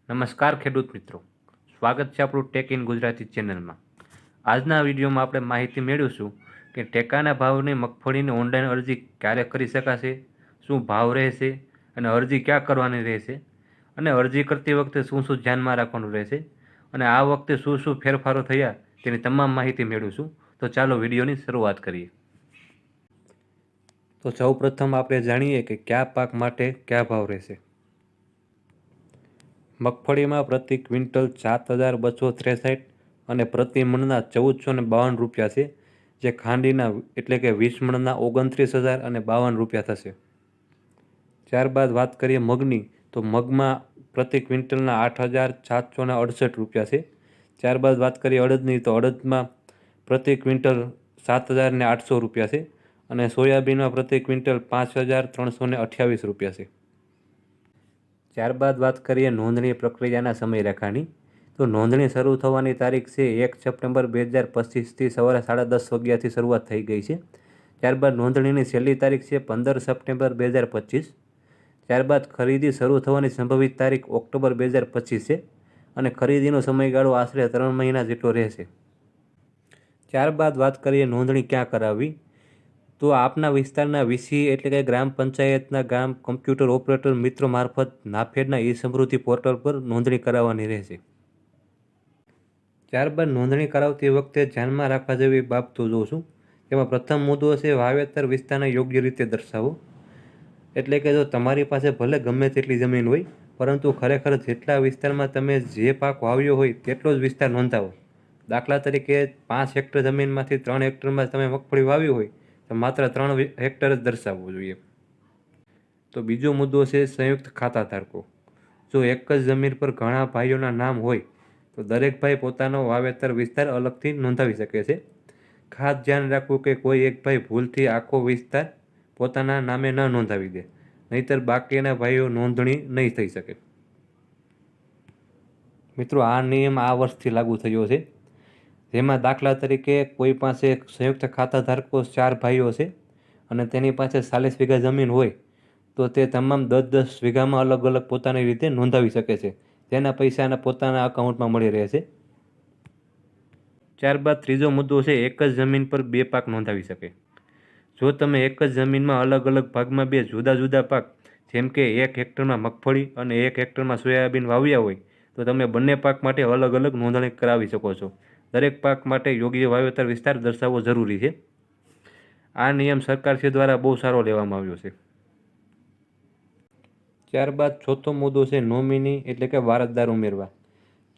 નમસ્કાર ખેડૂત મિત્રો, સ્વાગત છે આપણું ટેક ઇન ગુજરાતી ચેનલમાં। આજના વિડીયોમાં આપણે માહિતી મેળવીશું કે ટેકાના ભાવની મગફળીની ઓનલાઈન અરજી ક્યારે કરી શકાશે, શું ભાવ રહેશે અને અરજી ક્યાં કરવાની રહેશે અને અરજી કરતી વખતે શું શું ધ્યાનમાં રાખવાનું રહેશે અને આ વખતે શું શું ફેરફારો થયા તેની તમામ માહિતી મેળવીશું। તો ચાલો વિડીયોની શરૂઆત કરીએ। તો સૌપ્રથમ આપણે જાણીએ કે કયા પાક માટે કયા ભાવ રહેશે। મગફળીમાં પ્રતિ ક્વિન્ટલ 7,263 અને પ્રતિ મણના 1,452 રૂપિયા છે, જે ખાંડીના એટલે કે 20 મણના 29,052 રૂપિયા થશે। ત્યારબાદ વાત કરીએ મગની, તો મગમાં પ્રતિ ક્વિન્ટલના 8,768 રૂપિયા છે। ત્યારબાદ વાત કરીએ અડદની, તો અડદમાં પ્રતિ ક્વિન્ટલ 7,800 રૂપિયા છે અને સોયાબીનમાં પ્રતિ ક્વિન્ટલ 5,328 રૂપિયા છે। ત્યારબાદ વાત કરીએ નોંધણી પ્રક્રિયાના સમયરેખાની, તો નોંધણી શરૂ થવાની તારીખ છે 1 સપ્ટેમ્બર 2025થી સવારે 10:30 વાગ્યાથી શરૂઆત થઈ ગઈ છે। ત્યારબાદ નોંધણીની છેલ્લી તારીખ છે 15 સપ્ટેમ્બર 2025। ત્યારબાદ ખરીદી શરૂ થવાની સંભવિત તારીખ ઓક્ટોબર 2025 છે અને ખરીદીનો સમયગાળો આશરે 3 મહિના જેટલો રહેશે। ત્યારબાદ વાત કરીએ નોંધણી ક્યાં કરાવવી, તો આપના વિસ્તારના વીસી એટલે કે ગ્રામ પંચાયતના ગ્રામ કમ્પ્યુટર ઓપરેટર મિત્રો મારફત નાફેડના ઈ-સમૃદ્ધિ પોર્ટલ પર નોંધણી કરાવવાની રહેશે। ત્યારબાદ નોંધણી કરાવતી વખતે ધ્યાનમાં રાખવા જેવી બાબતો જોશું। તેમાં પ્રથમ મુદ્દો છે વાવેતર વિસ્તારને યોગ્ય રીતે દર્શાવો। એટલે કે જો તમારી પાસે ભલે ગમે તેટલી જમીન હોય, પરંતુ ખરેખર જેટલા વિસ્તારમાં તમે જે પાક વાવ્યો હોય તેટલો જ વિસ્તાર નોંધાવો। દાખલા તરીકે 5 હેક્ટર જમીનમાંથી 3 હેક્ટરમાં તમે મગફળી વાવી હોય તો માત્ર 3 હેક્ટર જ દર્શાવવું જોઈએ। તો બીજો મુદ્દો છે સંયુક્ત ખાતા ધારકો। જો એક જ જમીન પર ઘણા ભાઈઓના નામ હોય તો દરેક ભાઈ પોતાનો વાવેતર વિસ્તાર અલગથી નોંધાવી શકે છે। ખાસ ધ્યાન રાખવું કે કોઈ એક ભાઈ ભૂલથી આખો વિસ્તાર પોતાના નામે ન નોંધાવી દે, નહીંતર બાકીના ભાઈઓ નોંધણી નહીં થઈ શકે। મિત્રો, આ નિયમ આ વર્ષથી લાગુ થયો છે, જેમાં દાખલા તરીકે કોઈ પાસે સંયુક્ત ખાતા ધારકો 4 ભાઈઓ છે અને તેની પાસે 40 વીઘા જમીન હોય તો તે તમામ 10-10 વીઘામાં અલગ અલગ પોતાની રીતે નોંધાવી શકે છે। તેના પૈસાના પોતાના અકાઉન્ટમાં મળી રહેશે। ત્યારબાદ ત્રીજો મુદ્દો છે એક જ જમીન પર 2 પાક નોંધાવી શકે। જો તમે એક જ જમીનમાં અલગ અલગ ભાગમાં 2 જુદા જુદા પાક, જેમ કે 1 હેક્ટરમાં મગફળી અને 1 હેક્ટરમાં સોયાબીન વાવ્યા હોય તો તમે બંને પાક માટે અલગ અલગ નોંધણી કરાવી શકો છો। દરેક પાક માટે યોગ્ય વાવેતર વિસ્તાર દર્શાવવો જરૂરી છે। આ નિયમ સરકારશ્રી દ્વારા બહુ સારો લેવામાં આવ્યો છે। ત્યારબાદ ચોથો મુદ્દો છે નોમિની એટલે કે વારસદાર ઉમેરવા।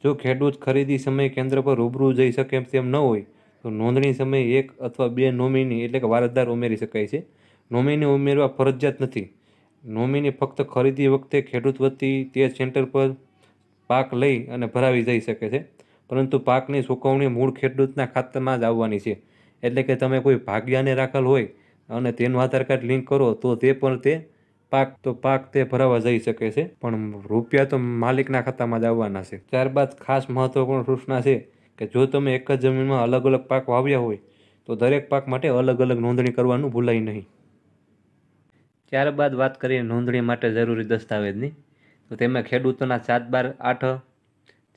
જો ખેડૂત ખરીદી સમયે કેન્દ્ર પર રૂબરૂ જઈ શકે તેમ ન હોય તો નોંધણી સમયે 1 અથવા 2 નોમિની એટલે કે વારસદાર ઉમેરી શકાય છે। નોમિની ઉમેરવા ફરજિયાત નથી। નોમિની ફક્ત ખરીદી વખતે ખેડૂત વતી તે સેન્ટર પર પાક લઈ અને ભરાવી જઈ શકે છે, પરંતુ પાકની ચૂકવણી મૂળ ખેડૂતના ખાતામાં જ આવવાની છે। એટલે કે તમે કોઈ ભાગ્યાને રાખેલ હોય અને તેનું આધાર કાર્ડ લિંક કરો તો તે પણ તે પાક તે ભરાવા જઈ શકે છે, પણ રૂપિયા તો માલિકના ખાતામાં જ આવવાના છે। ત્યારબાદ ખાસ મહત્વપૂર્ણ સૂચના છે કે જો તમે એક જ જમીનમાં અલગ અલગ પાક વાવ્યા હોય તો દરેક પાક માટે અલગ અલગ નોંધણી કરવાનું ભૂલાય નહીં। ત્યારબાદ વાત કરીએ નોંધણી માટે જરૂરી દસ્તાવેજની, તો તેમાં ખેડૂતોના 4/12/8,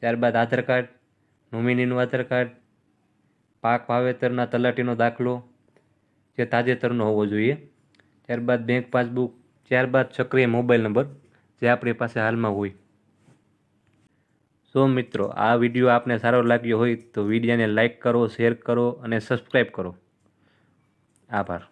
ત્યારબાદ આધાર કાર્ડ, નોમિનીનું આધાર કાર્ડ, પાક વાવેતરના તલાટીનો દાખલો જે તાજેતરનો હોવો જોઈએ, ત્યારબાદ બેંક પાસબુક, ત્યારબાદ સક્રિય મોબાઈલ નંબર જે આપણી પાસે હાલમાં હોય। તો મિત્રો, આ વિડીયો આપને સારો લાગ્યો હોય તો વિડીયોને લાઇક કરો, શેર કરો અને સબસ્ક્રાઈબ કરો। આભાર।